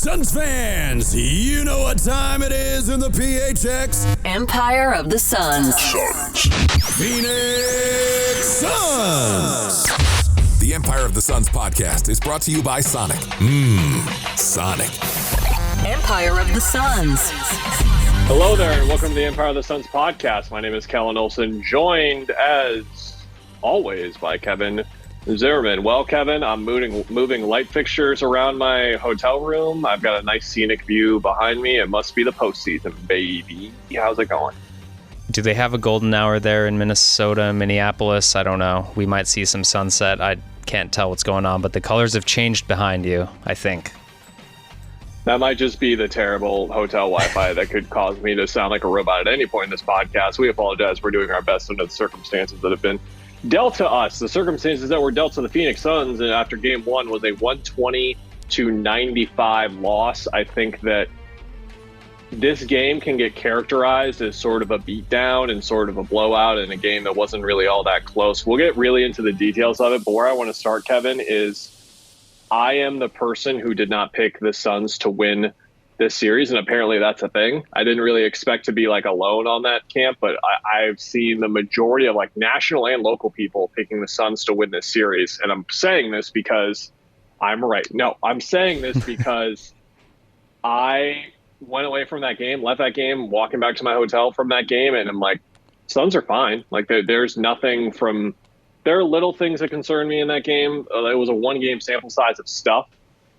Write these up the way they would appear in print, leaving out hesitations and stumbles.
Suns fans, you know what time it is in the PHX. Empire of the Suns. Phoenix Suns. The Empire of the Suns podcast is brought to you by Sonic. Sonic. Empire of the Suns. Hello there, and welcome to the Empire of the Suns podcast. My name is Kellen Olson, joined as always by Kevin Zimmerman. Well, Kevin, I'm moving light fixtures around my hotel room. I've got a nice scenic view behind me. It must be the postseason, baby. How's it going? Do they have a golden hour there in Minnesota, Minneapolis? I don't know. We might see some sunset. I can't tell what's going on, but the colors have changed behind you, I think. That might just be the terrible hotel Wi-Fi that could cause me to sound like a robot at any point in this podcast. We apologize. We're doing our best under the circumstances that have been dealt to us. The circumstances that were dealt to the Phoenix Suns after game one was a 120-95 loss. I think that this game can get characterized as sort of a beatdown and sort of a blowout in a game that wasn't really all that close. We'll get really into the details of it, but where I want to start, Kevin, is I am the person who did not pick the Suns to win this series, and apparently that's a thing. I didn't really expect to be like alone on that camp, but I've seen the majority of like national and local people picking the Suns to win this series. And I'm saying this because I'm right. No, I'm saying this because I went away from that game, left that game, walking back to my hotel from that game, and I'm like, Suns are fine. Like there's nothing from, there are little things that concern me in that game. It was a one-game sample size of stuff.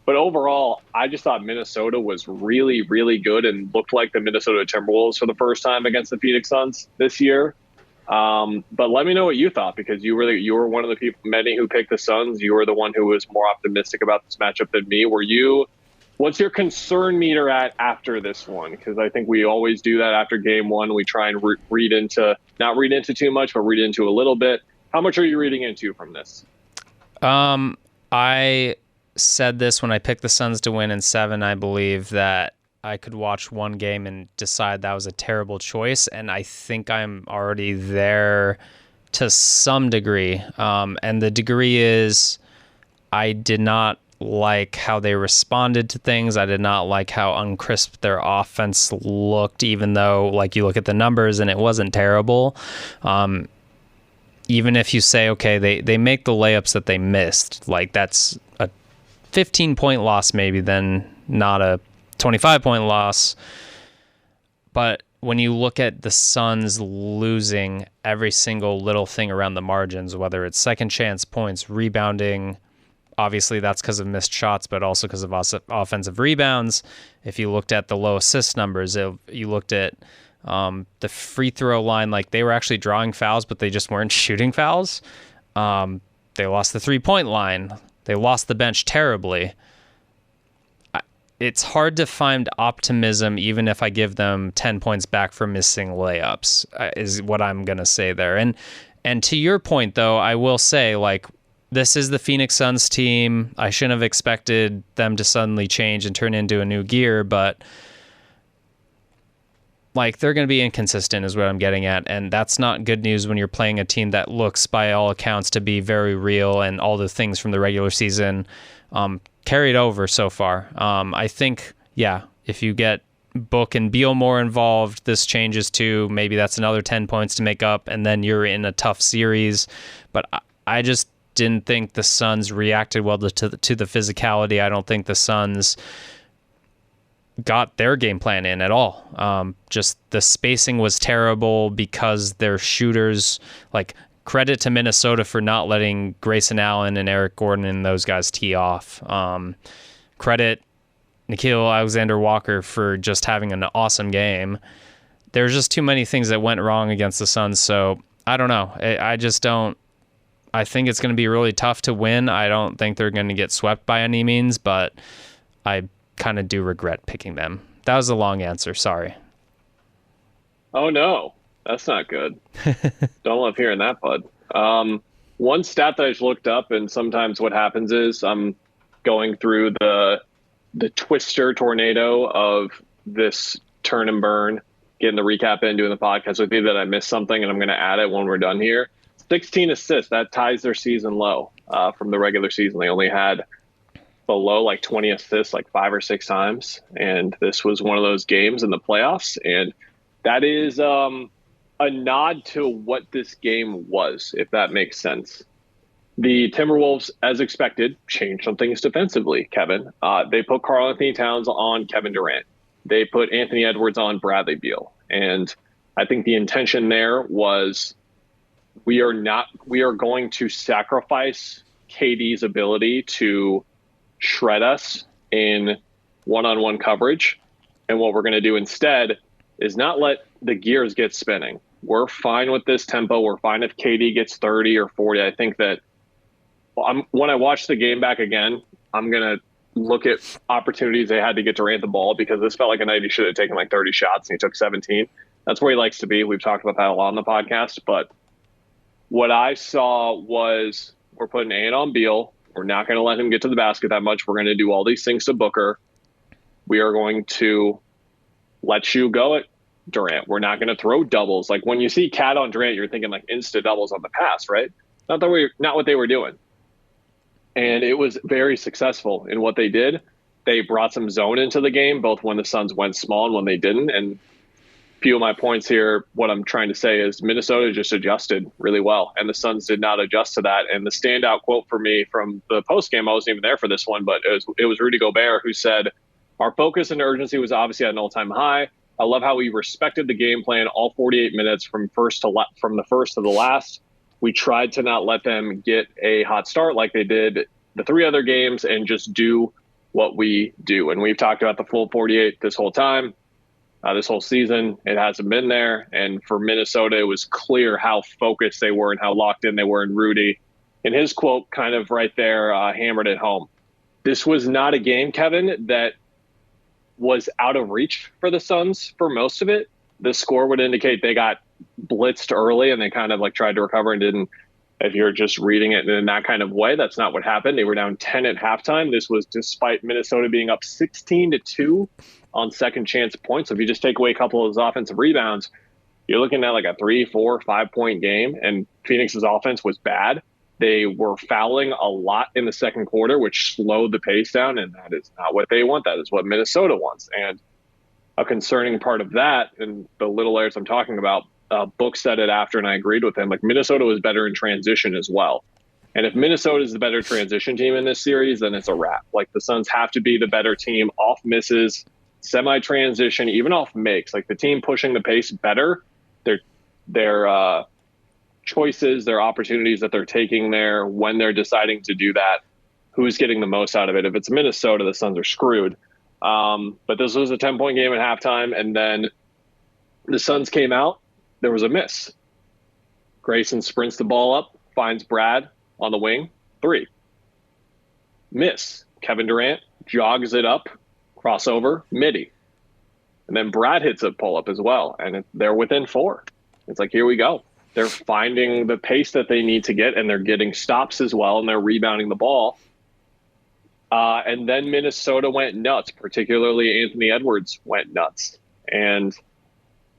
But overall, I just thought Minnesota was really, really good and looked like the Minnesota Timberwolves for the first time against the Phoenix Suns this year. But let me know what you thought, because you were one of the people, many who picked the Suns. You were the one who was more optimistic about this matchup than me. What's your concern meter at after this one? Because I think we always do that after game one. We try and not read into too much, but read into a little bit. How much are you reading into from this? I said this when I picked the Suns to win in 7, I believe, that I could watch one game and decide that was a terrible choice, and I think I'm already there to some degree. And the degree is I did not like how they responded to things. I did not like how uncrisp their offense looked, even though, like, you look at the numbers and it wasn't terrible. Even if you say, okay, they make the layups that they missed, like that's a 15-point loss maybe, then not a 25-point loss. But when you look at the Suns losing every single little thing around the margins, whether it's second chance points, rebounding, obviously that's because of missed shots, but also because of offensive rebounds. If you looked at the low assist numbers, you looked at the free throw line, like they were actually drawing fouls, but they just weren't shooting fouls. They lost the 3-point line. They lost the bench terribly. It's hard to find optimism, even if I give them 10 points back for missing layups, is what I'm going to say there. And to your point, though, I will say, like, this is the Phoenix Suns team. I shouldn't have expected them to suddenly change and turn into a new gear, but like, they're going to be inconsistent is what I'm getting at, and that's not good news when you're playing a team that looks, by all accounts, to be very real, and all the things from the regular season carried over so far. I think, yeah, if you get Book and Beal more involved, this changes too. Maybe that's another 10 points to make up, and then you're in a tough series. But I just didn't think the Suns reacted well to the physicality. I don't think the Suns got their game plan in at all. Just the spacing was terrible because their shooters, like, credit to Minnesota for not letting Grayson Allen and Eric Gordon and those guys tee off. Credit Nickeil Alexander-Walker for just having an awesome game. There's just too many things that went wrong against the Suns, so I don't know. I just don't. I think it's going to be really tough to win. I don't think they're going to get swept by any means, but I kind of do regret picking them. That was a long answer. Sorry. Oh, no. That's not good. Don't love hearing that, bud. One stat that I just looked up, and sometimes what happens is I'm going through the twister tornado of this turn and burn, getting the recap in, doing the podcast with you, that I missed something, and I'm going to add it when we're done here. 16 assists. That ties their season low from the regular season. They only had below like 20 assists like 5 or 6 times. And this was one of those games in the playoffs. And that is a nod to what this game was, if that makes sense. The Timberwolves, as expected, changed some things defensively, Kevin. They put Karl Anthony Towns on Kevin Durant. They put Anthony Edwards on Bradley Beal. And I think the intention there was we are going to sacrifice KD's ability to shred us in one-on-one coverage. And what we're going to do instead is not let the gears get spinning. We're fine with this tempo. We're fine if KD gets 30 or 40. I think that when I watch the game back again, I'm going to look at opportunities they had to get Durant the ball, because this felt like a night he should have taken like 30 shots and he took 17. That's where he likes to be. We've talked about that a lot on the podcast. But what I saw was we're putting Ant on Beal. We're not going to let him get to the basket that much. We're going to do all these things to Booker. We are going to let you go at Durant. We're not going to throw doubles. Like when you see Cat on Durant, you're thinking like insta doubles on the pass, right? Not what they were doing. And it was very successful in what they did. They brought some zone into the game, both when the Suns went small and when they didn't. And a few of my points here, what I'm trying to say is Minnesota just adjusted really well, and the Suns did not adjust to that. And the standout quote for me from the postgame, I wasn't even there for this one, but it was Rudy Gobert who said, "Our focus and urgency was obviously at an all-time high. I love how we respected the game plan all 48 minutes from the first to the last. We tried to not let them get a hot start like they did the 3 other games and just do what we do." And we've talked about the full 48 this whole time, this whole season. It hasn't been there. And for Minnesota, it was clear how focused they were and how locked in they were. And Rudy, in his quote, kind of right there, hammered it home. This was not a game, Kevin, that was out of reach for the Suns for most of it. The score would indicate they got blitzed early and they kind of like tried to recover and didn't. If you're just reading it in that kind of way, that's not what happened. They were down 10 at halftime. This was despite Minnesota being up 16-2 on second chance points. So if you just take away a couple of those offensive rebounds, you're looking at like a 3, 4, 5 point game. And Phoenix's offense was bad. They were fouling a lot in the second quarter, which slowed the pace down. And that is not what they want. That is what Minnesota wants. And a concerning part of that, and the little areas I'm talking about, Book said it after, and I agreed with him. Like Minnesota was better in transition as well. And if Minnesota is the better transition team in this series, then it's a wrap. Like the Suns have to be the better team off misses, semi-transition, even off makes. Like the team pushing the pace better, their choices, their opportunities that they're taking there when they're deciding to do that, who's getting the most out of it. If it's Minnesota, the Suns are screwed. But this was a 10-point game at halftime, and then the Suns came out. There was a miss. Grayson sprints the ball up, finds Brad on the wing, 3. Miss. Kevin Durant jogs it up, crossover, midi. And then Brad hits a pull-up as well, and they're within 4. It's like, here we go. They're finding the pace that they need to get, and they're getting stops as well, and they're rebounding the ball. And then Minnesota went nuts, particularly Anthony Edwards went nuts. And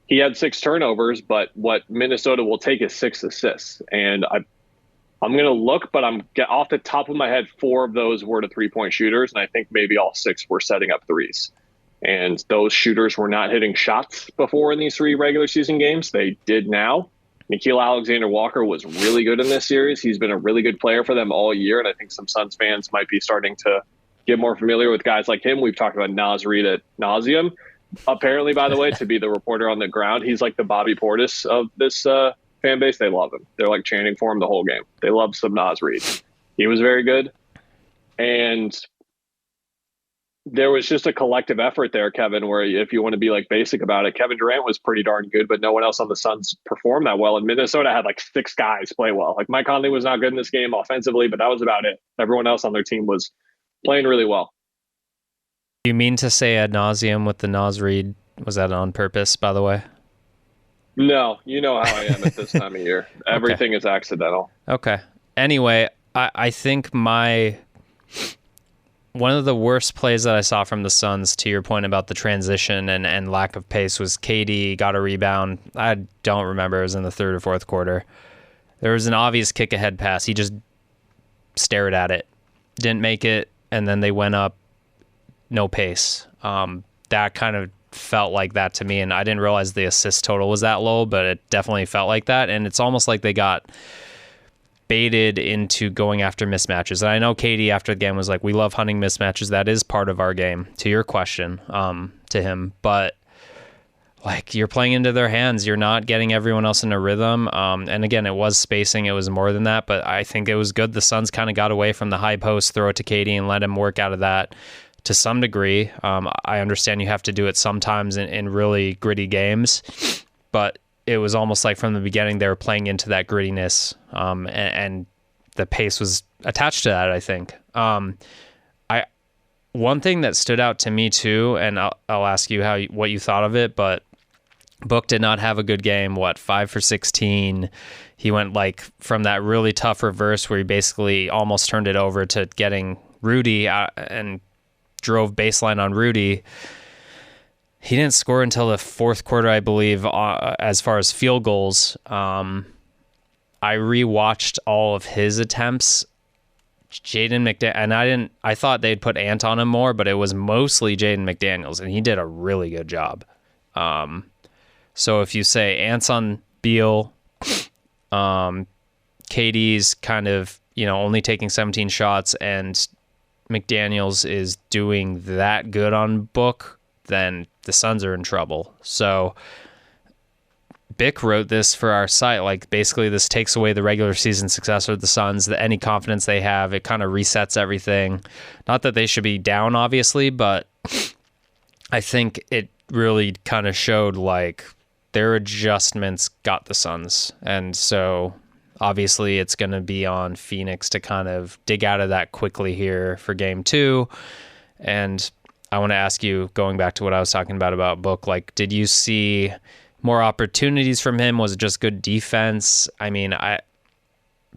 he had 6 turnovers, but what Minnesota will take is 6 assists. And I'm going to look, but I'm off the top of my head, 4 of those were to 3-point shooters, and I think maybe all 6 were setting up threes. And those shooters were not hitting shots before in these 3 regular season games. They did now. Nickeil Alexander-Walker was really good in this series. He's been a really good player for them all year, and I think some Suns fans might be starting to get more familiar with guys like him. We've talked about Naz Reid ad nauseum. Apparently, by the way, to be the reporter on the ground, he's like the Bobby Portis of this fan base. They love him. They're like chanting for him the whole game. They love some Naz Reid. He was very good. And there was just a collective effort there, Kevin, where if you want to be like basic about it, Kevin Durant was pretty darn good, but no one else on the Suns performed that well. And Minnesota had like 6 guys play well. Like Mike Conley was not good in this game offensively, but that was about it. Everyone else on their team was playing really well. You mean to say ad nauseum with the Naz Reid? Was that on purpose, by the way? No, you know how I am at this time of year. Everything is accidental. Okay. Anyway, I think one of the worst plays that I saw from the Suns, to your point about the transition and lack of pace, was KD got a rebound. I don't remember. It was in the 3rd or 4th quarter. There was an obvious kick-ahead pass. He just stared at it. Didn't make it. and then they went up no pace. That kind of felt like that to me, and I didn't realize the assist total was that low, but it definitely felt like that. And it's almost like they got baited into going after mismatches. And I know Katie after the game was like, we love hunting mismatches. That is part of our game, to your question, to him. But like, you're playing into their hands. You're not getting everyone else in a rhythm. And again, it was spacing. It was more than that, but I think it was good. The Suns kind of got away from the high post, throw it to Katie and let him work out of that to some degree. I understand you have to do it sometimes in really gritty games, but it was almost like from the beginning they were playing into that grittiness, and the pace was attached to that, I think. One thing that stood out to me too, and I'll ask you what you thought of it, but Book did not have a good game. 5 for 16. He went like from that really tough reverse where he basically almost turned it over to getting Rudy and drove baseline on Rudy. He didn't score until the fourth quarter, I believe, as far as field goals. I rewatched all of his attempts. Jaden McDaniels, and I thought they'd put Ant on him more, but it was mostly Jaden McDaniels, and he did a really good job. So if you say Ant's on Beal, KD's kind of, only taking 17 shots, and McDaniels is doing that good on Book, then the Suns are in trouble. So Bick wrote this for our site, like basically this takes away the regular season success of the Suns, any confidence they have. It kind of resets everything. Not that they should be down, obviously, but I think it really kind of showed like their adjustments got the Suns. And so obviously it's going to be on Phoenix to kind of dig out of that quickly here for game 2. And I want to ask you, going back to what I was talking about Book, like, did you see more opportunities from him? Was it just good defense? I mean,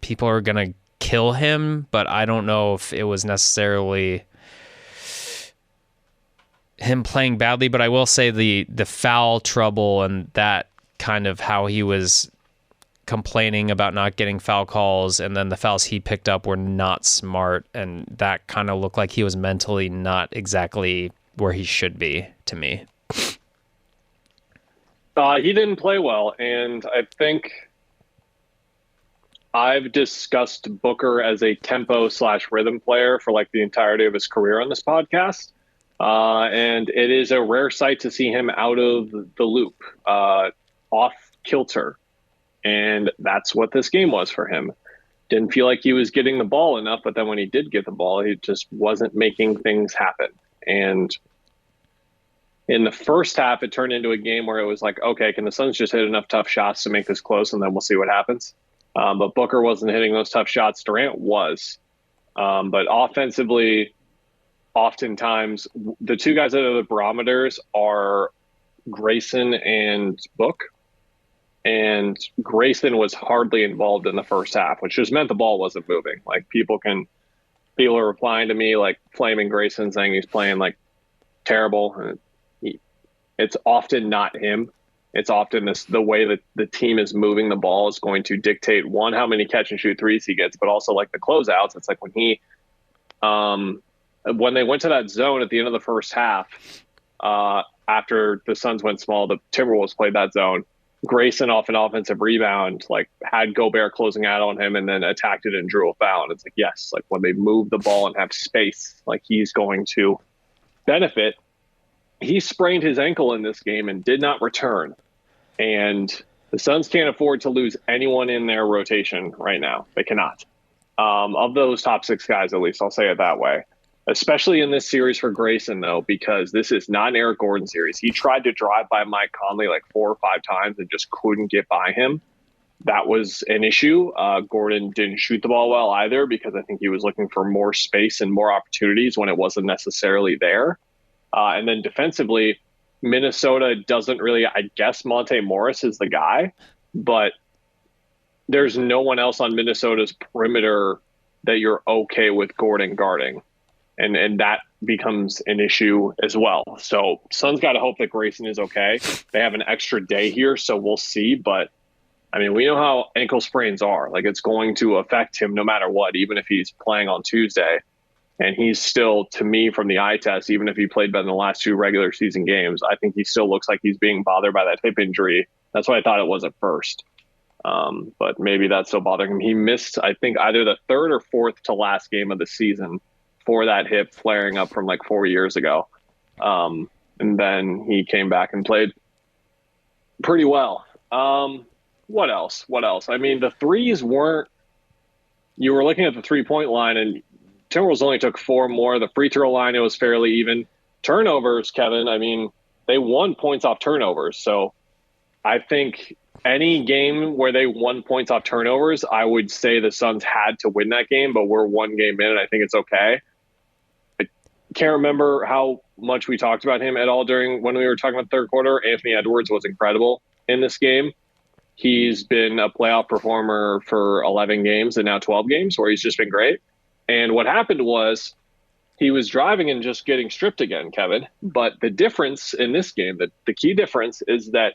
people are going to kill him, but I don't know if it was necessarily him playing badly. But I will say the foul trouble and that kind of how he was complaining about not getting foul calls, and then the fouls he picked up were not smart, and that kind of looked like he was mentally not exactly where he should be to me. He didn't play well, and I think I've discussed Booker as a tempo/rhythm player for like the entirety of his career on this podcast, and it is a rare sight to see him out of the loop, off kilter. And that's what this game was for him. Didn't feel like he was getting the ball enough, but then when he did get the ball, he just wasn't making things happen. And in the first half, it turned into a game where it was like, okay, can the Suns just hit enough tough shots to make this close, and then we'll see what happens. But Booker wasn't hitting those tough shots. Durant was. But offensively, oftentimes, the two guys that are the barometers are Grayson and Book. And Grayson was hardly involved in the first half, which just meant the ball wasn't moving. Like people are replying to me like flaming Grayson, saying he's playing like terrible. It's often not him. It's often the way that the team is moving the ball is going to dictate, one, how many catch and shoot threes he gets, but also like the closeouts. It's like when they went to that zone at the end of the first half, after the Suns went small, the Timberwolves played that zone. Grayson off an offensive rebound, like had Gobert closing out on him and then attacked it and drew a foul. And it's like, yes, like when they move the ball and have space, like he's going to benefit. He sprained his ankle in this game and did not return. And the Suns can't afford to lose anyone in their rotation right now. They cannot. Of those top 6 guys, at least, I'll say it that way. Especially in this series for Grayson, though, because this is not an Eric Gordon series. He tried to drive by Mike Conley like 4 or 5 times and just couldn't get by him. That was an issue. Gordon didn't shoot the ball well either, because I think he was looking for more space and more opportunities when it wasn't necessarily there. And then defensively, Minnesota doesn't really, I guess Monte Morris is the guy, but there's no one else on Minnesota's perimeter that you're okay with Gordon guarding. And that becomes an issue as well. So Suns got to hope that Grayson is okay. They have an extra day here, so we'll see. But, I mean, we know how ankle sprains are. Like, it's going to affect him no matter what, even if he's playing on Tuesday. And he's still, to me, from the eye test, even if he played better in the last 2 regular season games, I think he still looks like he's being bothered by that hip injury. That's what I thought it was at first. But maybe that's still bothering him. He missed, I think, either the 3rd or 4th to last game of the season for that hip flaring up from like 4 years ago. And then he came back and played pretty well. What else? I mean, the threes weren't – you were looking at the three-point line, and Timberwolves only took 4 more. The free throw line, it was fairly even. Turnovers, Kevin, I mean, they won points off turnovers. So I think any game where they won points off turnovers, I would say the Suns had to win that game, but we're 1 game in, and I think it's okay. I can't remember how much we talked about him at all during when we were talking about the third quarter. Anthony Edwards was incredible in this game. He's been a playoff performer for 11 games and now 12 games where he's just been great. And what happened was he was driving and just getting stripped again, Kevin. But the difference in this game, the key difference is that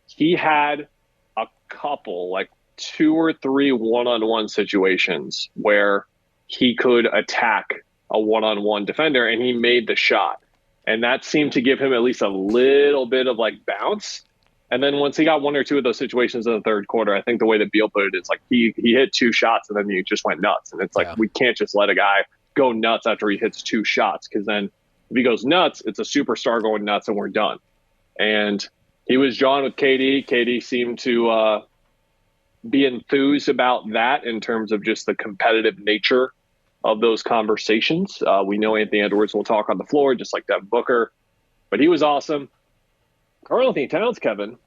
he had a couple, like 2 or 3 one-on-one situations where he could attack a one-on-one defender, and he made the shot. And that seemed to give him at least a little bit of like bounce. And then once he got 1 or 2 of those situations in the third quarter, I think the way that Beal put it is like he hit 2 shots and then he just went nuts. And it's like, we can't just let a guy go nuts after he hits 2 shots, because then if he goes nuts, it's a superstar going nuts and we're done. And he was drawn with KD. KD seemed to be enthused about that in terms of just the competitive nature of those conversations. We know Anthony Edwards will talk on the floor just like Devin Booker, but he was awesome. Karl-Anthony Towns, Kevin,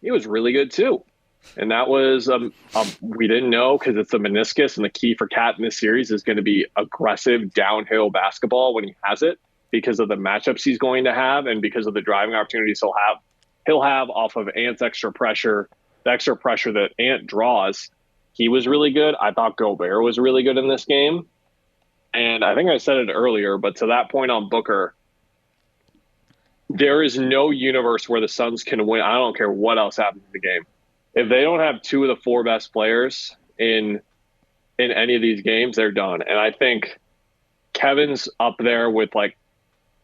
he was really good too. And that was, we didn't know because it's a meniscus, and the key for Cat in this series is going to be aggressive downhill basketball when he has it, because of the matchups he's going to have and because of the driving opportunities he'll have off of Ant's extra pressure, the extra pressure that Ant draws. He was really good. I thought Gobert was really good in this game. And I think I said it earlier, but to that point on Booker, there is no universe where the Suns can win. I don't care what else happens in the game. If they don't have 2 of the 4 best players in any of these games, they're done. And I think Kevin's up there with like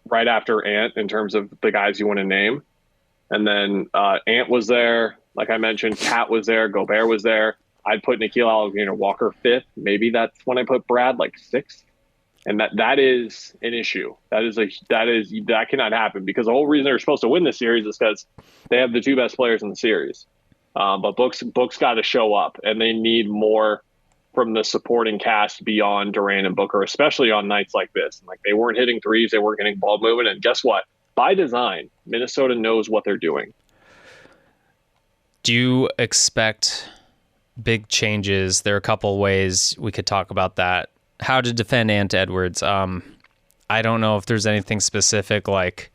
right after Ant in terms of the guys you want to name. And then Ant was there. Like I mentioned, Cat was there. Gobert was there. I'd put Nickeil Alexander-Walker 5th. Maybe that's when I put Brad like 6th. And that is an issue. That cannot happen, because the whole reason they're supposed to win this series is because they have the 2 best players in the series. But Book's got to show up, and they need more from the supporting cast beyond Durant and Booker, especially on nights like this. Like, they weren't hitting threes, they weren't getting ball movement, and guess what? By design, Minnesota knows what they're doing. Do you expect big changes? There are a couple ways we could talk about that. How to defend Ant Edwards. I don't know if there's anything specific. Like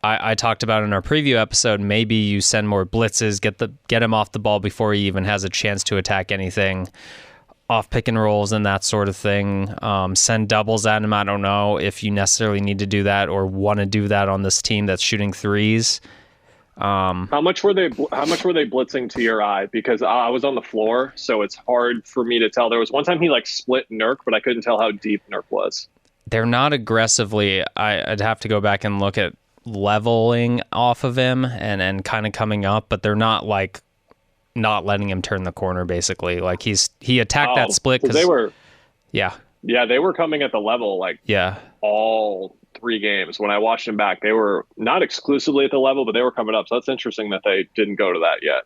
I talked about in our preview episode, maybe you send more blitzes, get him off the ball before he even has a chance to attack anything, off pick and rolls and that sort of thing. Send doubles at him. I don't know if you necessarily need to do that or want to do that on this team that's shooting threes. How much were they blitzing to your eye? Because I was on the floor, so it's hard for me to tell. There was one time he like split Nurk, but I couldn't tell how deep Nurk was. They're not aggressively. I'd have to go back and look at leveling off of him and kind of coming up, but they're not like not letting him turn the corner. Basically, like he attacked that split because they were. Yeah, they were coming at the level all 3 games. When I watched them back, they were not exclusively at the level, but they were coming up. So that's interesting that they didn't go to that yet.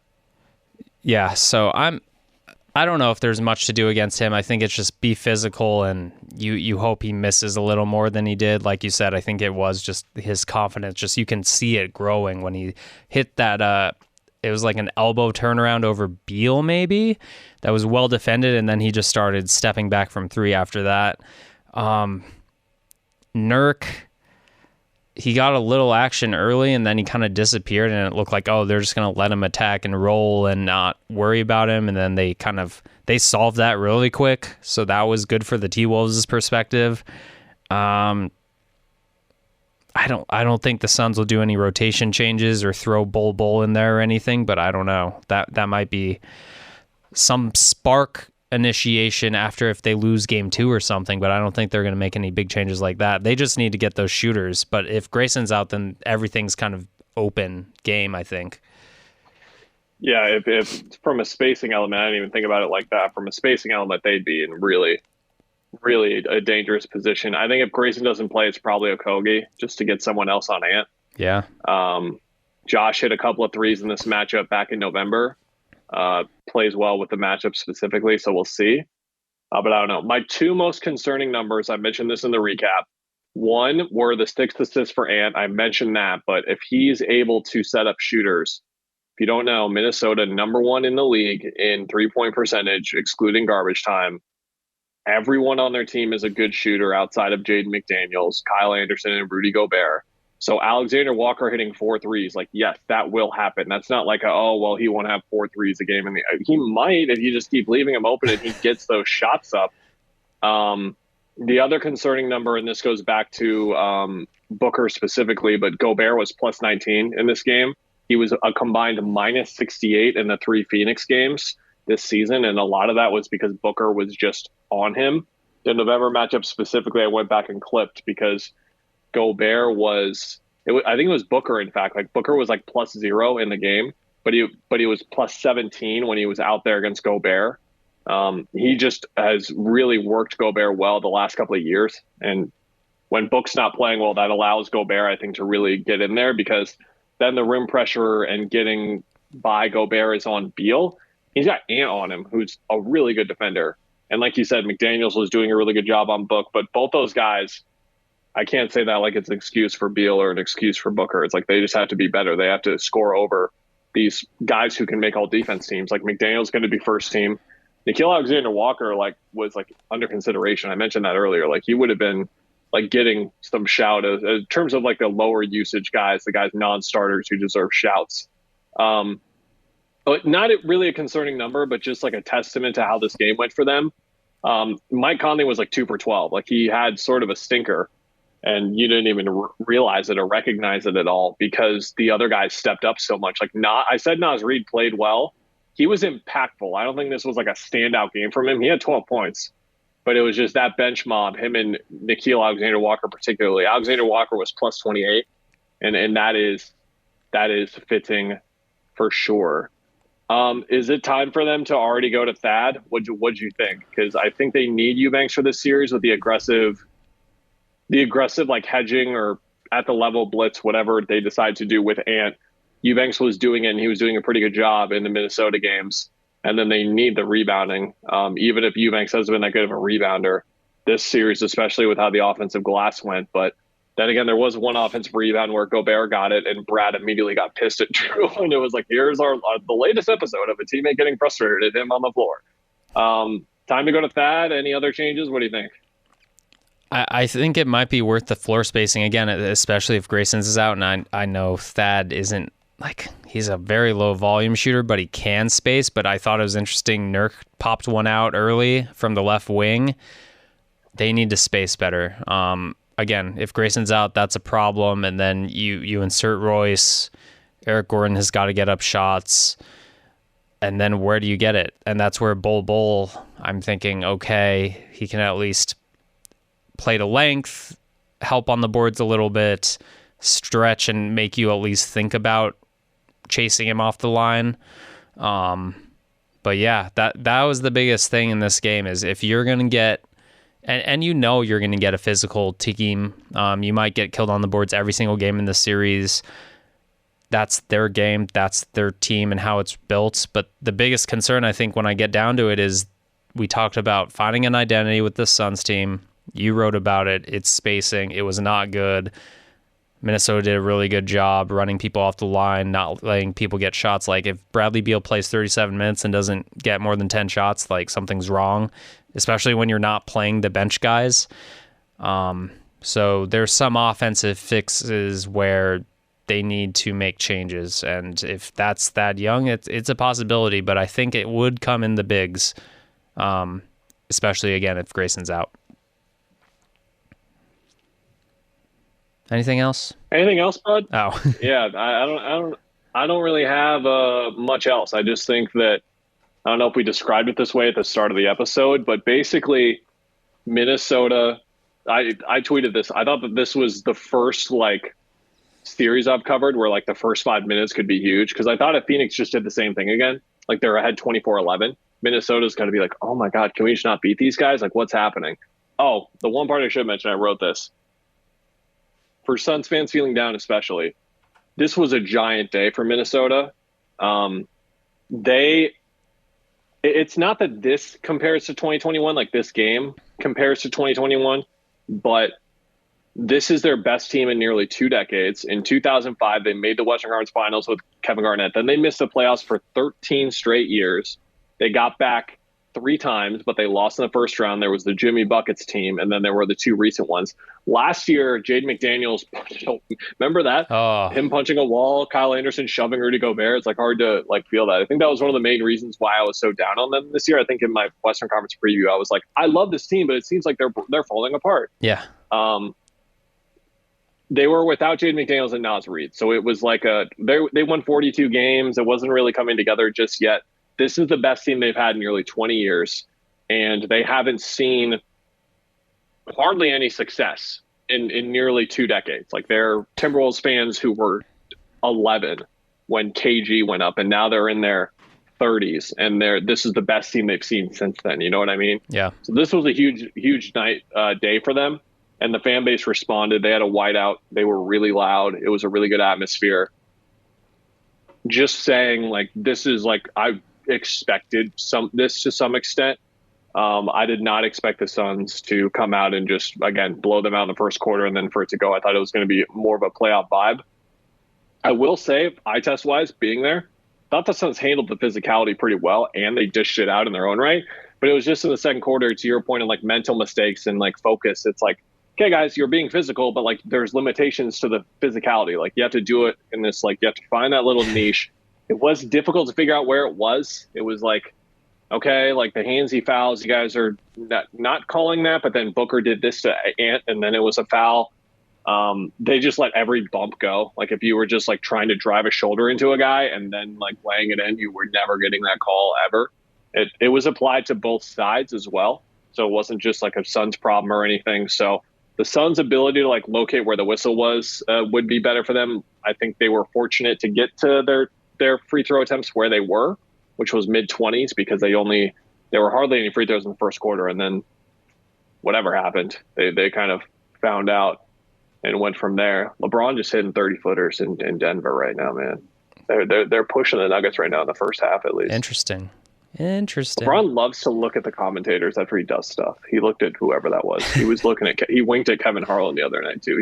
Yeah, so I don't know if there's much to do against him. I think it's just be physical, and you hope he misses a little more than he did. Like you said, I think it was just his confidence. Just you can see it growing when he hit that. It was like an elbow turnaround over Beal, maybe. That was well defended, and then he just started stepping back from 3 after that. Nurk, he got a little action early and then he kind of disappeared, and it looked like, they're just going to let him attack and roll and not worry about him. And then they solved that really quick. So that was good for the T-Wolves' perspective. I don't think the Suns will do any rotation changes or throw Bol in there or anything, but I don't know. That might be some spark initiation after if they lose game 2 or something, but I don't think they're going to make any big changes like that. They just need to get those shooters. But if Grayson's out, then everything's kind of open game, I think. Yeah, if from a spacing element, I didn't even think about it like that. From a spacing element, they'd be in really a dangerous position. I think if Grayson doesn't play, it's probably Okogie just to get someone else on Ant. Yeah. Josh hit a couple of threes in this matchup back in November. Plays well with the matchup specifically, so we'll see. But I don't know. My 2 most concerning numbers, I mentioned this in the recap. 1 were the 6 assists for Ant. I mentioned that, but if he's able to set up shooters, if you don't know, Minnesota #1 in the league in 3-point percentage, excluding garbage time. Everyone on their team is a good shooter outside of Jaden McDaniels, Kyle Anderson, and Rudy Gobert. So Alexander Walker hitting 4 threes, like, yes, that will happen. That's not like, he won't have 4 threes a game. He might if you just keep leaving him open and he gets those shots up. The other concerning number, and this goes back to Booker specifically, but Gobert was plus 19 in this game. He was a combined minus 68 in the 3 Phoenix games this season, and a lot of that was because Booker was just on him. The November matchup specifically, I went back and clipped because Gobert I think it was Booker, in fact. Like, Booker was like plus 0 in the game, but he was plus 17 when he was out there against Gobert. He just has really worked Gobert well the last couple of years. And when Book's not playing well, that allows Gobert, I think, to really get in there, because then the rim pressure and getting by Gobert is on Beal. He's got Ant on him, who's a really good defender. And like you said, McDaniels was doing a really good job on Book, but both those guys, I can't say that like it's an excuse for Beal or an excuse for Booker. It's like they just have to be better. They have to score over these guys who can make all defense teams. Like, McDaniel's going to be first team. Nickeil Alexander-Walker was under consideration. I mentioned that earlier. Like, he would have been getting some shout in terms of the lower usage guys, the guys non-starters who deserve shouts. But not really a concerning number, but just a testament to how this game went for them. Mike Conley was 2 for 12. He had sort of a stinker, and you didn't even realize it or recognize it at all because the other guys stepped up so much. I said Naz Reid played well. He was impactful. I don't think this was a standout game from him. He had 12 points, but it was just that bench mob, him and Nickeil Alexander-Walker particularly. Alexander-Walker was plus 28, and that is fitting for sure. Is it time for them to already go to Thad? What'd you think? Because I think they need Eubanks for this series with the aggressive hedging or at the level blitz, whatever they decide to do with Ant. Eubanks was doing it, and he was doing a pretty good job in the Minnesota games. And then they need the rebounding. Even if Eubanks hasn't been that good of a rebounder this series, especially with how the offensive glass went. But then again, there was one offensive rebound where Gobert got it, and Brad immediately got pissed at Drew. And it was here's the latest episode of a teammate getting frustrated at him on the floor. Time to go to Thad. Any other changes? What do you think? I think it might be worth the floor spacing again, especially if Grayson's is out. And I know Thad isn't he's a very low volume shooter, but he can space. But I thought it was interesting. Nurk popped one out early from the left wing. They need to space better. Again, if Grayson's out, that's a problem. And then you insert Royce. Eric Gordon has got to get up shots. And then where do you get it? And that's where Bull, I'm thinking, okay, he can at least play to length, help on the boards a little bit, stretch and make you at least think about chasing him off the line. But yeah, that was the biggest thing in this game is if you're going to get, and you're going to get a physical team, you might get killed on the boards every single game in the series. That's their game, that's their team and how it's built. But the biggest concern, I think, when I get down to it is we talked about finding an identity with the Suns team. You wrote about it. It's spacing. It was not good. Minnesota did a really good job running people off the line, not letting people get shots. If Bradley Beal plays 37 minutes and doesn't get more than 10 shots, something's wrong, especially when you're not playing the bench guys. So there's some offensive fixes where they need to make changes. And if that's Thad Young, it's a possibility, but I think it would come in the bigs, especially, again, if Grayson's out. Anything else? Anything else, bud? Oh, yeah. I don't really have much else. I just think that I don't know if we described it this way at the start of the episode, but basically Minnesota, I tweeted this. I thought that this was the first like series I've covered where like the first 5 minutes could be huge, because I thought if Phoenix just did the same thing again, like they're ahead 24-11, Minnesota's going to be like, oh my God, can we just not beat these guys? Like, what's happening? Oh, the one part I should mention, I wrote this. For Suns fans feeling down especially, this was a giant day for Minnesota. It's not that this compares to 2021, like this game compares to 2021, but this is their best team in nearly 2 decades. In 2005, they made the Western Conference Finals with Kevin Garnett. Then they missed the playoffs for 13 straight years. They got back 3 times, but they lost in the first round. There was the Jimmy Buckets team, and then there were the 2 recent ones. Last year, Jaden McDaniels, remember that? Oh. Him punching a wall, Kyle Anderson shoving Rudy Gobert. It's like hard to like feel that. I think that was one of the main reasons why I was so down on them this year. I think in my Western Conference preview, I was like, I love this team, but it seems like they're falling apart. Yeah. They were without Jaden McDaniels and Naz Reid. So it was like they won 42 games. It wasn't really coming together just yet. This is the best team they've had in nearly 20 years, and they haven't seen hardly any success in nearly 2 decades. Like, they're Timberwolves fans who were 11 when KG went up, and now they're in their 30s, and this is the best team they've seen since then. You know what I mean? Yeah. So this was a huge day for them. And the fan base responded. They had a whiteout. They were really loud. It was a really good atmosphere. Just saying, like, this is like I expected this to some extent. I did not expect the Suns to come out and just, again, blow them out in the first quarter and then for it to go. I thought it was going to be more of a playoff vibe. I will say, eye test wise, being there, thought the Suns handled the physicality pretty well, and they dished it out in their own right. But it was just in the second quarter, to your point, of like mental mistakes and like focus. It's like, okay, guys, you're being physical, but like there's limitations to the physicality. Like, you have to do it in this, like, you have to find that little niche. It was difficult to figure out where it was. It was like, okay, like the handsy fouls, you guys are not calling that, but then Booker did this to Ant, and then it was a foul. They just let every bump go. Like, if you were just like trying to drive a shoulder into a guy and then like laying it in, you were never getting that call ever. It was applied to both sides as well. So it wasn't just like a Suns problem or anything. So the Suns' ability to like locate where the whistle was would be better for them. I think they were fortunate to get to their free throw attempts where they were, which was mid-20s, because there were hardly any free throws in the first quarter. And then whatever happened, they kind of found out and went from there. LeBron just hitting 30-footers in Denver right now, man. They're pushing the Nuggets right now in the first half, at least. Interesting. LeBron loves to look at the commentators after he does stuff. He looked at whoever that was. He was looking at. He winked at Kevin Harlan the other night too.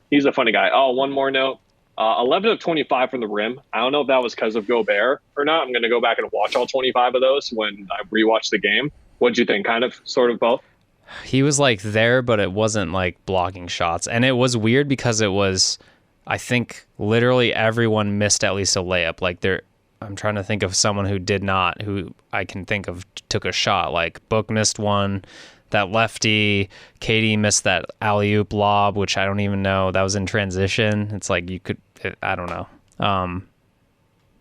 He's a funny guy. Oh, one more note. 11 of 25 from the rim. I don't know if that was because of Gobert or not. I'm going to go back and watch all 25 of those when I rewatch the game. What'd you think? Kind of, sort of both? He was like there, but it wasn't like blocking shots. And it was weird because it was, I think, literally everyone missed at least a layup. Like, I'm trying to think of someone who did not, who I can think of took a shot. Like, Book missed one, that lefty, Katie missed that alley-oop lob, which I don't even know. That was in transition. It's like I don't know.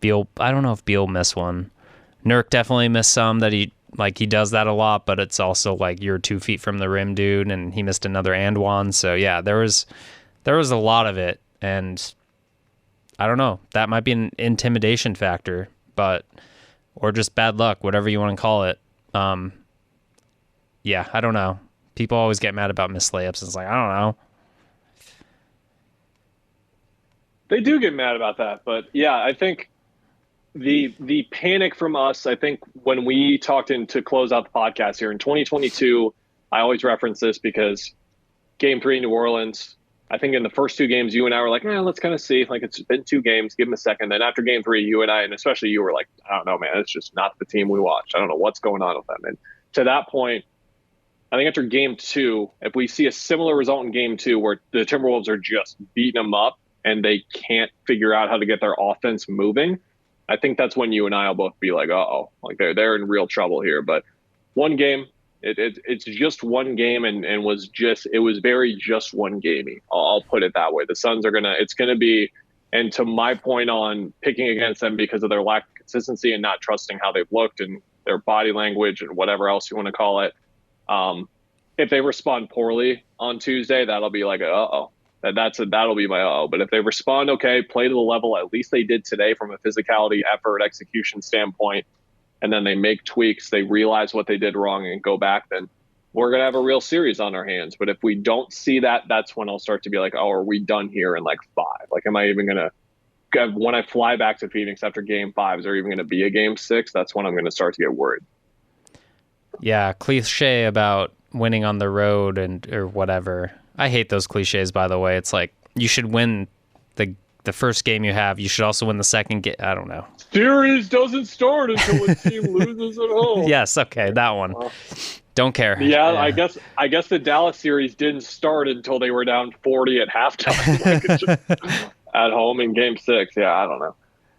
Beal, I don't know if Beal missed one. Nurk definitely missed some that he does that a lot, but it's also like you're 2 feet from the rim, dude, and he missed another and one. So yeah, there was a lot of it, and I don't know. That might be an intimidation factor, or just bad luck, whatever you want to call it. Yeah, I don't know. People always get mad about missed layups. It's like, I don't know. They do get mad about that, but yeah, I think the panic from us, I think when we talked to close out the podcast here in 2022, I always reference this because Game 3 in New Orleans, I think in the first 2 games, you and I were like, let's kind of see. Like, it's been 2 games, give them a second. Then after Game 3, you and I, and especially you, were like, I don't know, man, it's just not the team we watched. I don't know what's going on with them. And to that point, I think after Game 2, if we see a similar result in Game 2 where the Timberwolves are just beating them up and they can't figure out how to get their offense moving, I think that's when you and I will both be like, uh-oh, like they're in real trouble here. But one game, it's just one game, and it was very just one gamey. I'll put it that way. The Suns it's going to be, and to my point on picking against them because of their lack of consistency and not trusting how they've looked and their body language and whatever else you want to call it. If they respond poorly on Tuesday, that'll be like, that'll be my uh-oh. But if they respond okay, play to the level at least they did today from a physicality, effort, execution standpoint, and then they make tweaks, they realize what they did wrong and go back, then we're going to have a real series on our hands. But if we don't see that, that's when I'll start to be like, oh, are we done here in like 5? Like, am I even going to, when I fly back to Phoenix after game 5, is there even going to be a game 6? That's when I'm going to start to get worried. Yeah, cliche about winning on the road or whatever. I hate those cliches, by the way. It's like you should win the first game you have. You should also win the second game. I don't know. Series doesn't start until the team loses at home. Yes, okay, that one. Don't care. Yeah, I guess the Dallas series didn't start until they were down 40 at halftime at home in game 6. Yeah, I don't know.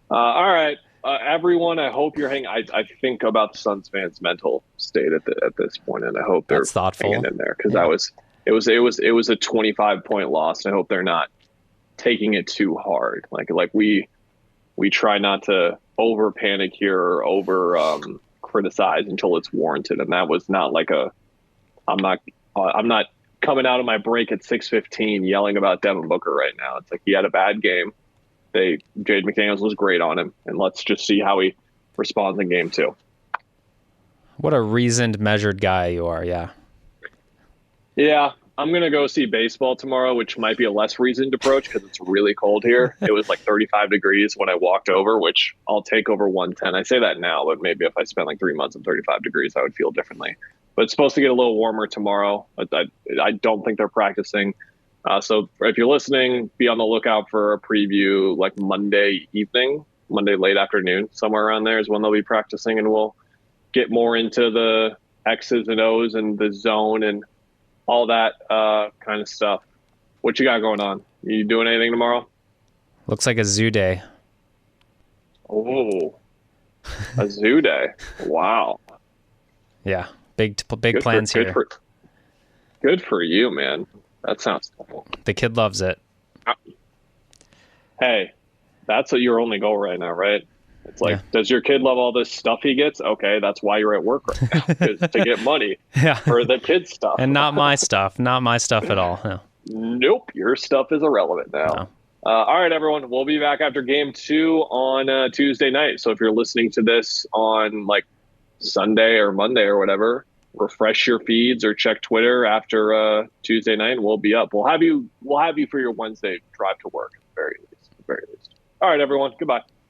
All right. Everyone, I hope you're hanging. I think about the Suns fans' mental state at this point, and I hope they're hanging in there because it was a 25-point loss. I hope they're not taking it too hard. Like we try not to over panic here or over criticize until it's warranted, and that was not like I'm not coming out of my break at 6:15 yelling about Devin Booker right now. It's like he had a bad game. Jade McDaniels was great on him, and let's just see how he responds in game 2. What a reasoned, measured guy you are, yeah. Yeah, I'm going to go see baseball tomorrow, which might be a less reasoned approach because it's really cold here. It was like 35 degrees when I walked over, which I'll take over 110. I say that now, but maybe if I spent like 3 months of 35 degrees, I would feel differently. But it's supposed to get a little warmer tomorrow. I don't think they're practicing. So if you're listening, be on the lookout for a preview like Monday evening, Monday late afternoon, somewhere around there is when they'll be practicing, and we'll get more into the X's and O's and the zone and all that kind of stuff. What you got going on? You doing anything tomorrow? Looks like a zoo day. Oh, a zoo day. Wow. Yeah, big plans here. Good for you, man. That sounds cool. The kid loves it. Hey, that's your only goal right now, right? It's like, does your kid love all this stuff he gets? Okay, that's why you're at work right now, is to get money for the kid's stuff. And not my stuff. Not my stuff at all. No. Nope, your stuff is irrelevant now. No. All right, everyone. We'll be back after game 2 on Tuesday night. So if you're listening to this on like Sunday or Monday or whatever, refresh your feeds or check Twitter after Tuesday night, and we'll be up. We'll have you for your Wednesday drive to work, at the very least. All right, everyone. Goodbye.